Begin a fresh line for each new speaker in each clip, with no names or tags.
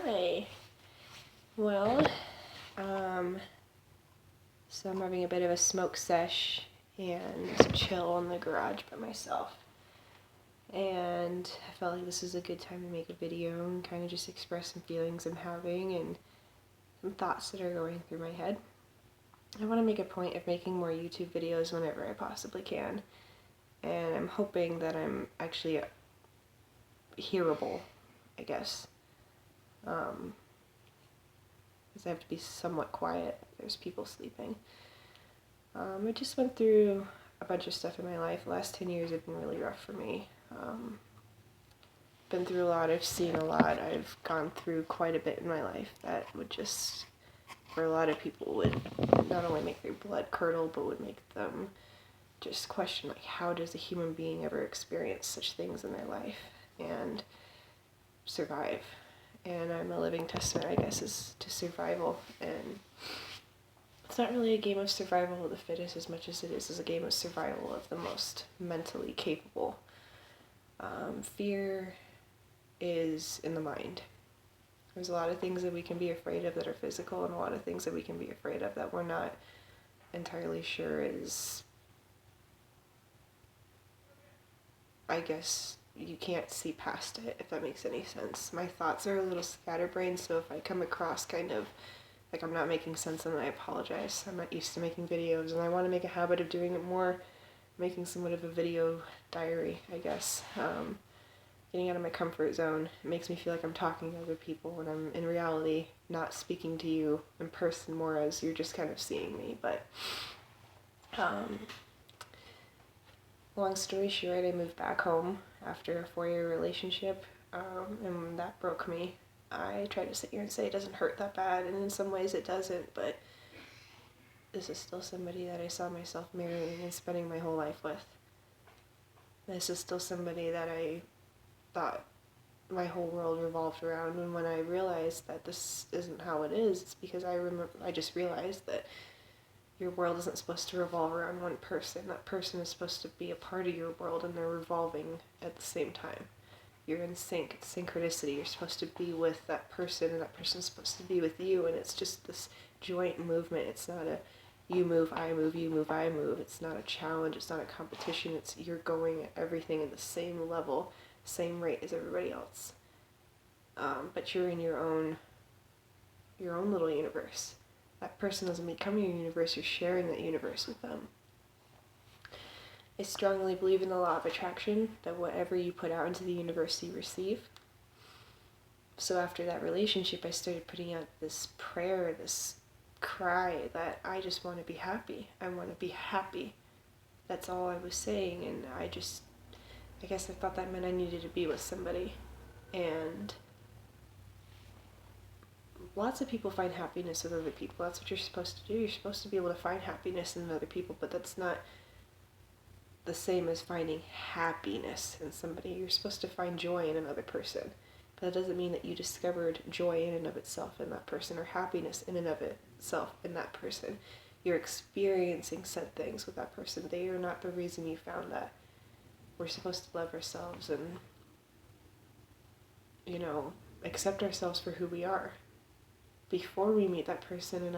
Hi. Well, so I'm having a bit of a smoke sesh and chill in the garage by myself. And I felt like this is a good time to make a video and kind of just express some feelings I'm having and some thoughts that are going through my head. I want to make a point of making more YouTube videos whenever I possibly can. And I'm hoping that I'm actually hearable, I guess. Because I have to be somewhat quiet. There's people sleeping. I just went through a bunch of stuff in my life. The last 10 years have been really rough for me. Been through a lot, I've seen a lot, I've gone through quite a bit in my life that would just, for a lot of people, would not only make their blood curdle, but would make them just question, like, how does a human being ever experience such things in their life and survive? And I'm a living testament, I guess, is to survival. And it's not really a game of survival of the fittest as much as it is a game of survival of the most mentally capable. Fear is in the mind. There's a lot of things that we can be afraid of that are physical, and a lot of things that we can be afraid of that we're not entirely sure is, I guess, you can't see past it, if that makes any sense. My thoughts are a little scatterbrained, so if I come across kind of like I'm not making sense, then I apologize. I'm not used to making videos, and I want to make a habit of doing it more, making somewhat of a video diary, I guess. Getting out of my comfort zone. It makes me feel like I'm talking to other people when I'm in reality not speaking to you in person, more as you're just kind of seeing me. But long story short, I moved back home after a 4-year relationship, and that broke me. I tried to sit here and say it doesn't hurt that bad, and in some ways it doesn't, but this is still somebody that I saw myself marrying and spending my whole life with. This is still somebody that I thought my whole world revolved around, and when I realized that this isn't how it is, it's because I just realized that your world isn't supposed to revolve around one person. That person is supposed to be a part of your world, and they're revolving at the same time. You're in sync, it's synchronicity. You're supposed to be with that person, and that person's supposed to be with you, and it's just this joint movement. It's not a you move, I move, you move, I move. It's not a challenge, it's not a competition. It's you're going at everything at the same level, same rate as everybody else. But you're in your own little universe. That person doesn't become your universe, you're sharing that universe with them. I strongly believe in the law of attraction, that whatever you put out into the universe, you receive. So after that relationship, I started putting out this prayer, this cry that I just want to be happy. I want to be happy. That's all I was saying, and I guess I thought that meant I needed to be with somebody. And lots of people find happiness with other people. That's what you're supposed to do. You're supposed to be able to find happiness in other people, but that's not the same as finding happiness in somebody. You're supposed to find joy in another person. But that doesn't mean that you discovered joy in and of itself in that person, or happiness in and of itself in that person. You're experiencing said things with that person. They are not the reason you found that. We're supposed to love ourselves and, accept ourselves for who we are before we meet that person. And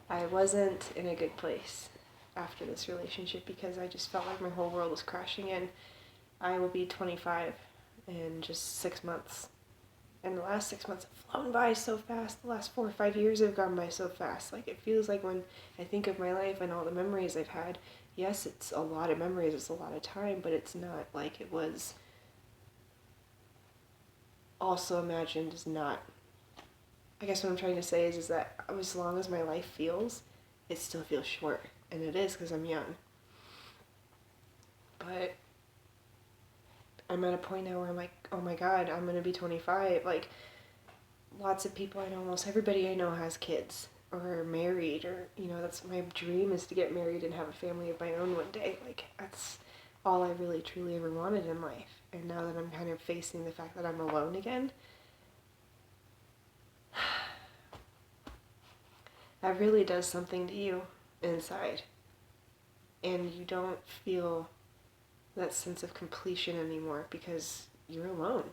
I wasn't in a good place after this relationship, because I just felt like my whole world was crashing in. I will be 25 in just 6 months. And the last 6 months have flown by so fast. The last 4 or 5 years have gone by so fast. Like, it feels like when I think of my life and all the memories I've had, yes, it's a lot of memories, it's a lot of time, but it's not like it was also imagined as not. I guess what I'm trying to say is that as long as my life feels, it still feels short. And it is, because I'm young. But I'm at a point now where I'm like, oh my god, I'm going to be 25. Like, lots of people I know, almost everybody I know has kids or are married, or, that's my dream, is to get married and have a family of my own one day. Like, that's all I really truly ever wanted in life. And now that I'm kind of facing the fact that I'm alone again, that really does something to you inside. And you don't feel that sense of completion anymore because you're alone.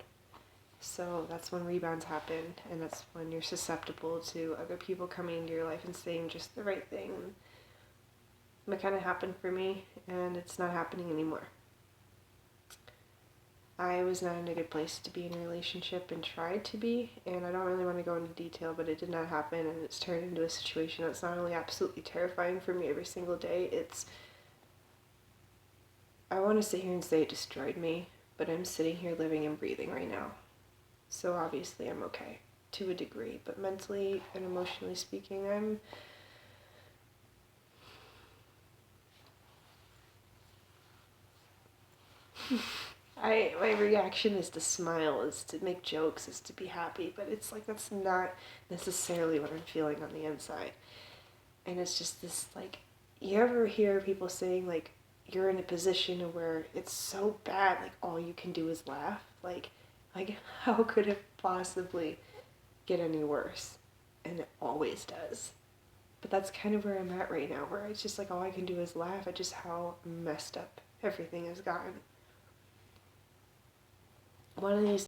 So that's when rebounds happen, and that's when you're susceptible to other people coming into your life and saying just the right thing. That kind of happened for me, and it's not happening anymore. I was not in a good place to be in a relationship and tried to be, and I don't really want to go into detail, but it did not happen, and it's turned into a situation that's not only absolutely terrifying for me every single day, I want to sit here and say it destroyed me, but I'm sitting here living and breathing right now. So obviously I'm okay, to a degree, but mentally and emotionally speaking, my reaction is to smile, is to make jokes, is to be happy, but it's like that's not necessarily what I'm feeling on the inside. And it's just this, like, you ever hear people saying, like, you're in a position where it's so bad, like, all you can do is laugh? Like, how could it possibly get any worse? And it always does. But that's kind of where I'm at right now, where it's just like all I can do is laugh at just how messed up everything has gotten. One of these